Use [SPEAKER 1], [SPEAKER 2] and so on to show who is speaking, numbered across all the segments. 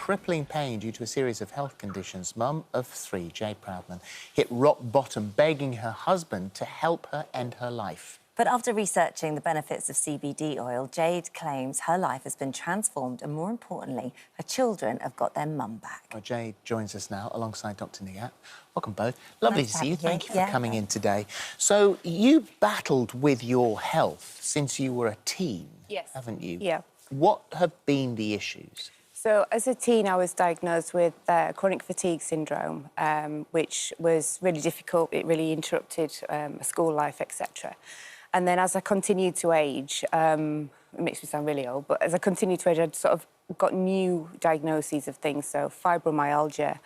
[SPEAKER 1] crippling pain due to a series of health conditions, mum of 3, Jade Proudman, hit rock bottom, begging her husband to help her end her life.
[SPEAKER 2] But after researching the benefits of CBD oil, Jade claims her life has been transformed and, more importantly, her children have got their mum back.
[SPEAKER 1] Well, Jade joins us now alongside Dr Nighat. Welcome both. Lovely to see you. Thank you for coming in today. So, you battled with your health since you were a teen, haven't you?
[SPEAKER 3] Yeah.
[SPEAKER 1] What have been the issues?
[SPEAKER 3] So, as a teen, I was diagnosed with chronic fatigue syndrome, which was really difficult. It really interrupted school life, etc. And then as I continued to age, it makes me sound really old, but as I continued to age, I'd sort of got new diagnoses of things. So fibromyalgia,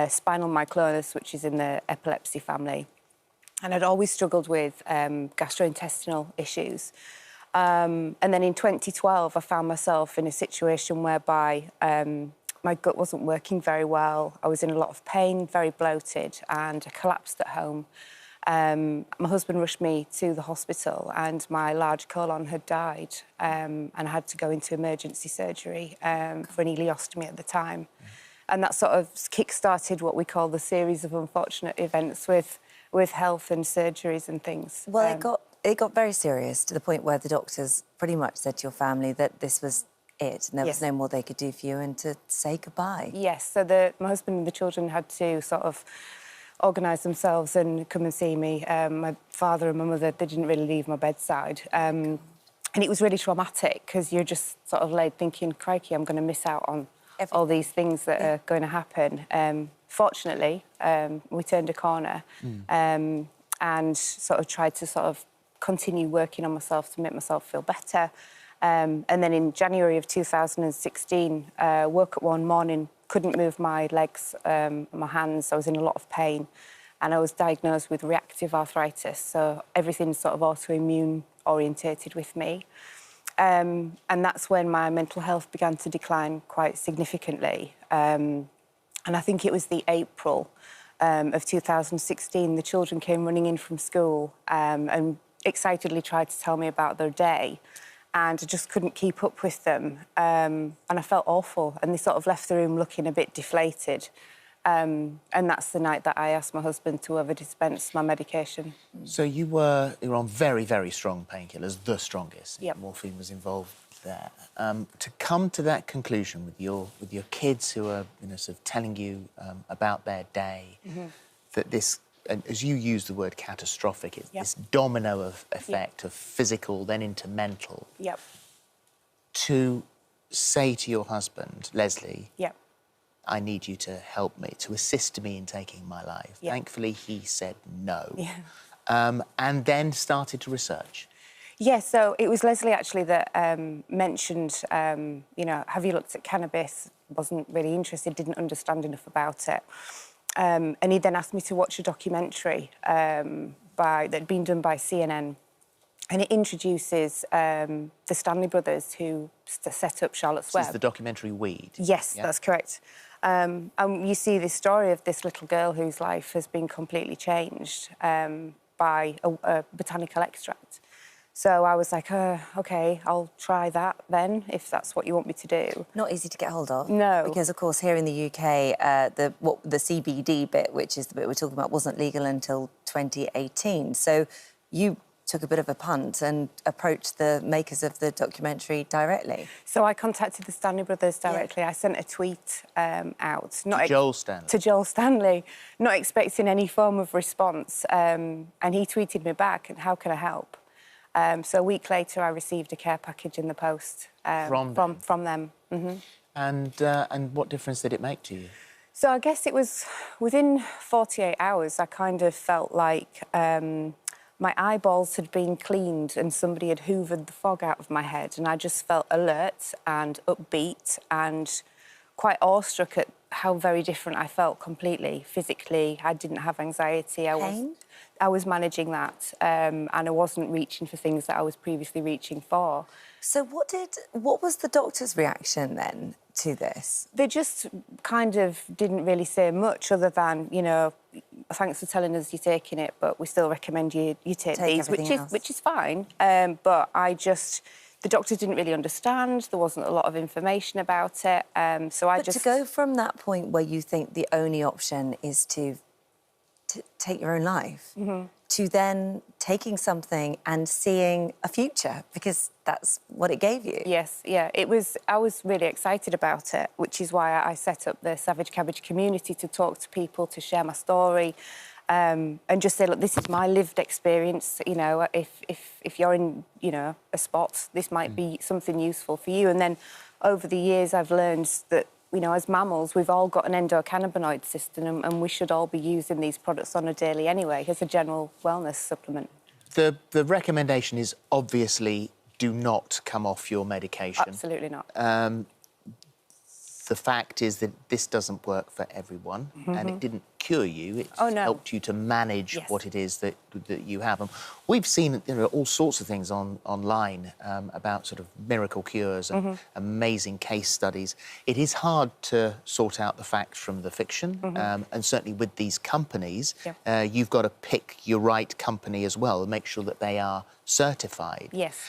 [SPEAKER 3] spinal myoclonus, which is in the epilepsy family. And I'd always struggled with gastrointestinal issues. And then in 2012, I found myself in a situation whereby my gut wasn't working very well. I was in a lot of pain, very bloated, and I collapsed at home. My husband rushed me to the hospital and my large colon had died and I had to go into emergency surgery for an ileostomy at the time. And that sort of kick-started what we call the series of unfortunate events with health and surgeries and things.
[SPEAKER 2] Well, it got very serious to the point where the doctors pretty much said to your family that this was it and there was no more they could do for you and to say goodbye.
[SPEAKER 3] Yes, so my husband and the children had to sort of organise themselves and come and see me. My father and my mother, they didn't really leave my bedside. And it was really traumatic because you're just sort of laid thinking, crikey, I'm going to miss out on all these things that are going to happen. Fortunately, we turned a corner and sort of tried to sort of continue working on myself to make myself feel better. And then in January of 2016, woke up one morning, couldn't move my legs, my hands. I was in a lot of pain and I was diagnosed with reactive arthritis. So everything's sort of autoimmune orientated with me. And that's when my mental health began to decline quite significantly. And I think it was the April of 2016, the children came running in from school and excitedly tried to tell me about their day. And I just couldn't keep up with them. And I felt awful. And they sort of left the room looking a bit deflated. And that's the night that I asked my husband to over-dispense my medication.
[SPEAKER 1] So you were on very, very strong painkillers, the strongest.
[SPEAKER 3] Yep.
[SPEAKER 1] Morphine was involved there. To come to that conclusion with your kids who are, sort of telling you about their day, that this, and as you use the word catastrophic, it's this domino effect of physical, then into mental.
[SPEAKER 3] Yep.
[SPEAKER 1] To say to your husband, Leslie,
[SPEAKER 3] Yep.
[SPEAKER 1] I need you to help me, to assist me in taking my life.
[SPEAKER 3] Yep.
[SPEAKER 1] Thankfully, he said no.
[SPEAKER 3] Yeah.
[SPEAKER 1] And then started to research.
[SPEAKER 3] Yeah, so it was Leslie, actually, that mentioned, have you looked at cannabis? Wasn't really interested, didn't understand enough about it. And he then asked me to watch a documentary that'd been done by CNN. And it introduces the Stanley brothers who set up Charlotte's Web.
[SPEAKER 1] This is the documentary Weed?
[SPEAKER 3] Yes, that's correct. And you see this story of this little girl whose life has been completely changed by a botanical extract. So I was like, OK, I'll try that then, if that's what you want me to do.
[SPEAKER 2] Not easy to get hold of.
[SPEAKER 3] No.
[SPEAKER 2] Because, of course, here in the UK, the CBD bit, which is the bit we're talking about, wasn't legal until 2018. So you took a bit of a punt and approached the makers of the documentary directly.
[SPEAKER 3] So I contacted the Stanley brothers directly. I sent a tweet out.
[SPEAKER 1] To Joel Stanley?
[SPEAKER 3] To Joel Stanley, not expecting any form of response. And he tweeted me back, and how can I help? So a week later, I received a care package in the post from them.
[SPEAKER 1] And what difference did it make to you?
[SPEAKER 3] So I guess it was within 48 hours, I kind of felt like my eyeballs had been cleaned and somebody had hoovered the fog out of my head, and I just felt alert and upbeat and quite awestruck at how very different I felt completely. Physically, I didn't have anxiety. I was managing that, and I wasn't reaching for things that I was previously reaching for.
[SPEAKER 2] So what was the doctor's reaction then to this?
[SPEAKER 3] They just kind of didn't really say much other than, thanks for telling us you're taking it, but we still recommend you take these, which is fine. But I just the doctors didn't really understand. There wasn't a lot of information about it. So I
[SPEAKER 2] But to go from that point where you think the only option is to take your own life, to then taking something and seeing a future, because that's what it gave you.
[SPEAKER 3] Yes, yeah, it was. I was really excited about it, which is why I set up the Savage Cabbage community to talk to people, to share my story, and just say, look, this is my lived experience. You know, if you're in, you know, a spot, this might be something useful for you. And then over the years, I've learned that, you know, as mammals, we've all got an endocannabinoid system, and we should all be using these products on a daily anyway as a general wellness supplement.
[SPEAKER 1] The recommendation is obviously do not come off your medication.
[SPEAKER 3] Absolutely not.
[SPEAKER 1] The fact is that this doesn't work for everyone, and it didn't cure you. It helped you to manage what it is that you have. And we've seen, you know, all sorts of things online about sort of miracle cures and amazing case studies. It is hard to sort out the facts from the fiction, and certainly with these companies, you've got to pick your right company as well and make sure that they are certified.
[SPEAKER 3] Yes.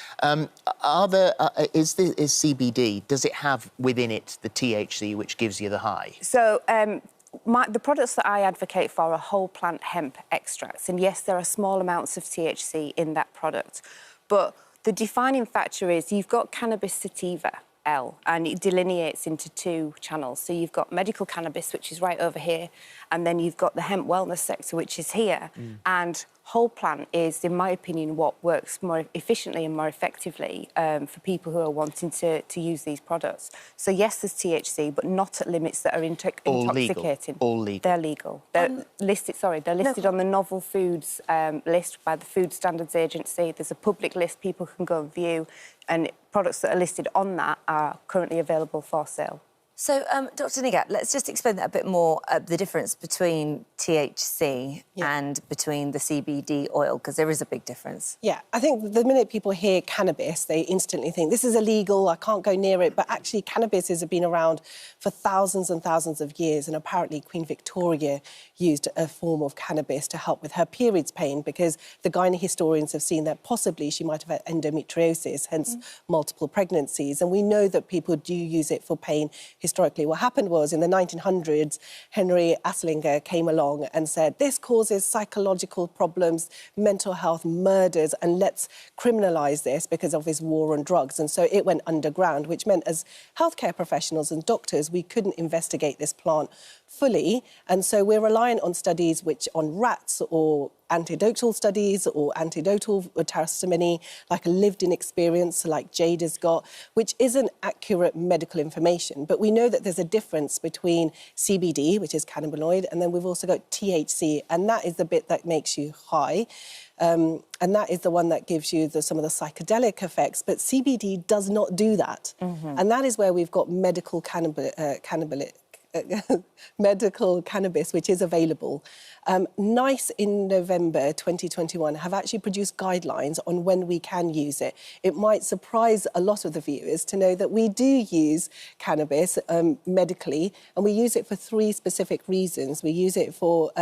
[SPEAKER 1] Is CBD, does it have within it the THC which gives you the high?
[SPEAKER 3] So the products that I advocate for are whole plant hemp extracts, and yes, there are small amounts of THC in that product, but the defining factor is you've got cannabis sativa L, and it delineates into two channels. So you've got medical cannabis, which is right over here, and then you've got the hemp wellness sector, which is here. And whole plant is, in my opinion, what works more efficiently and more effectively for people who are wanting to use these products. So yes, there's THC, but not at limits that are intoxicating.
[SPEAKER 1] All legal.
[SPEAKER 3] They're legal. They're listed. Sorry, they're listed on the novel foods list by the Food Standards Agency. There's a public list people can go and view, and products that are listed on that are currently available for sale.
[SPEAKER 2] So, Dr Nighat, let's just explain that a bit more, the difference between THC and between the CBD oil, because there is a big difference.
[SPEAKER 4] Yeah, I think the minute people hear cannabis, they instantly think, this is illegal, I can't go near it. But actually, cannabis has been around for thousands and thousands of years, and apparently Queen Victoria used a form of cannabis to help with her periods pain, because the gynae historians have seen that possibly she might have had endometriosis, hence multiple pregnancies. And we know that people do use it for pain historically. What happened was, in the 1900s, Henry Asslinger came along and said, this causes psychological problems, mental health, murders, and let's criminalise this because of his war on drugs. And so it went underground, which meant as healthcare professionals and doctors, we couldn't investigate this plant fully. And so we're relying on studies which on rats, or antidotal studies, or antidotal testimony, like a lived-in experience like Jade has got, which isn't accurate medical information. But we know that there's a difference between CBD, which is cannabinoid, and then we've also got THC, and that is the bit that makes you high. And that is the one that gives you some of the psychedelic effects. But CBD does not do that. And that is where we've got medical medical cannabis, which is available. NICE in November 2021 have actually produced guidelines on when we can use it. It might surprise a lot of the viewers to know that we do use cannabis medically, and we use it for three specific reasons. We use it for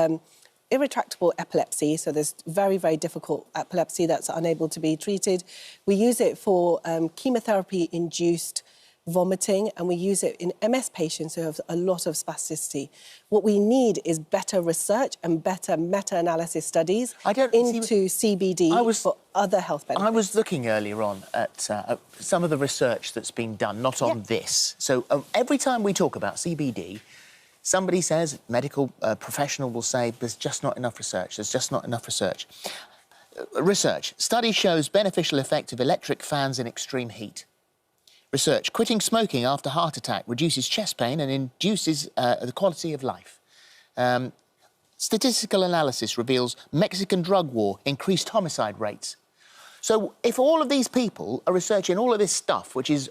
[SPEAKER 4] irretractable epilepsy, so there's very, very difficult epilepsy that's unable to be treated. We use it for chemotherapy-induced vomiting, and we use it in MS patients who have a lot of spasticity. What we need is better research and better meta-analysis studies into CBD for other health benefits.
[SPEAKER 1] I was looking earlier on at some of the research that's been done, not on this. So every time we talk about CBD, somebody says, medical professional will say, there's just not enough research, there's just not enough research. Research. Study shows beneficial effect of electric fans in extreme heat. Research. Quitting smoking after heart attack reduces chest pain and induces the quality of life. Statistical analysis reveals Mexican drug war increased homicide rates. So if all of these people are researching all of this stuff, which is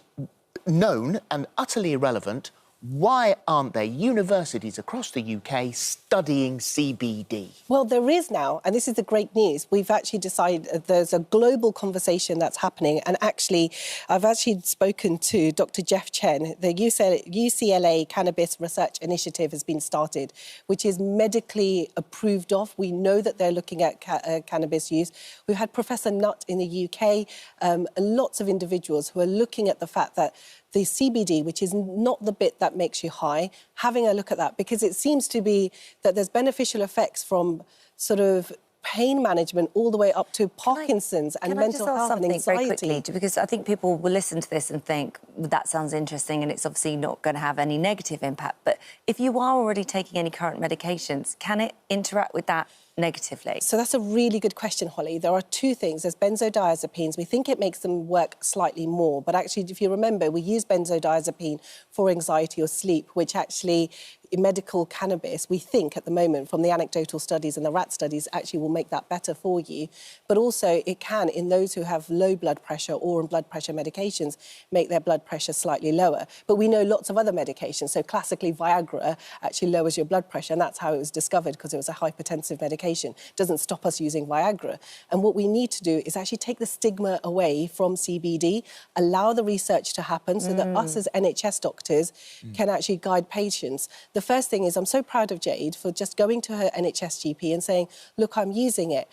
[SPEAKER 1] known and utterly irrelevant, why aren't there universities across the UK studying CBD?
[SPEAKER 4] Well, there is now, and this is the great news. We've actually decided there's a global conversation that's happening, and actually, I've actually spoken to Dr Jeff Chen. The UCLA Cannabis Research Initiative has been started, which is medically approved of. We know that they're looking at cannabis use. We've had Professor Nutt in the UK, and lots of individuals who are looking at the fact that the CBD, which is not the bit that makes you high, having a look at that, because it seems to be that there's beneficial effects from sort of pain management all the way up to Parkinson's and mental health and anxiety.
[SPEAKER 2] Very quickly, because I think people will listen to this and think, well, that sounds interesting and it's obviously not going to have any negative impact. But if you are already taking any current medications, can it interact with that negatively?
[SPEAKER 4] So that's a really good question, Holly. There are two things. There's benzodiazepines. We think it makes them work slightly more, but actually, if you remember, we use benzodiazepine for anxiety or sleep, which actually, in medical cannabis, we think at the moment, from the anecdotal studies and the rat studies, actually will make that better for you. But also, it can, in those who have low blood pressure or on blood pressure medications, make their blood pressure slightly lower. But we know lots of other medications. So classically, Viagra actually lowers your blood pressure, and that's how it was discovered, because it was a hypertensive medication. It doesn't stop us using Viagra. And what we need to do is actually take the stigma away from CBD, allow the research to happen so that us as NHS doctors can actually guide patients. The first thing is, I'm so proud of Jade for just going to her NHS GP and saying, look, I'm using it.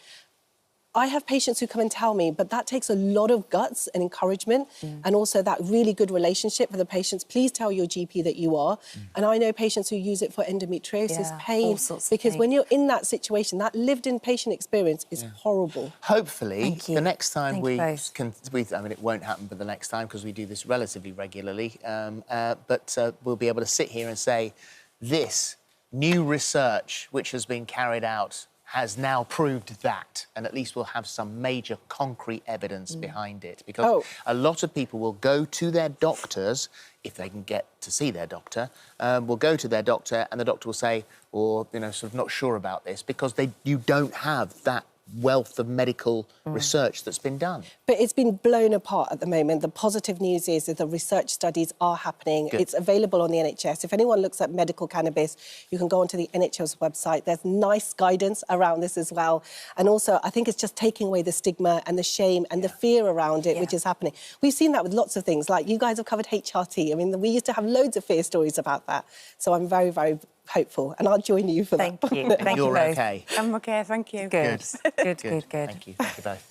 [SPEAKER 4] I have patients who come and tell me, but that takes a lot of guts and encouragement and also that really good relationship with the patients. Please tell your GP that you are. And I know patients who use it for endometriosis, pain, because when you're in that situation, that lived-in patient experience is horrible.
[SPEAKER 1] Hopefully, the next time I mean, it won't happen, but the next time, because we do this relatively regularly, but we'll be able to sit here and say, this new research which has been carried out has now proved that, and at least we'll have some major concrete evidence behind it. Because a lot of people will go to their doctors, if they can get to see their doctor, will go to their doctor and the doctor will say, or, you know, sort of not sure about this, because you don't have that wealth of medical research that's been done.
[SPEAKER 4] But it's been blown apart at the moment. The positive news is that the research studies are happening. Good. It's available on the NHS. If anyone looks at medical cannabis, you can go onto the NHS website. There's nice guidance around this as well. And also, I think it's just taking away the stigma and the shame and the fear around it, which is happening. We've seen that with lots of things, like you guys have covered HRT. I mean, we used to have loads of fear stories about that. So I'm very, very hopeful, and I'll join you for that.
[SPEAKER 2] Thank you. Thank you both.
[SPEAKER 1] Okay.
[SPEAKER 3] I'm okay, thank you.
[SPEAKER 2] Good. Good.
[SPEAKER 1] Thank you. Thank you both.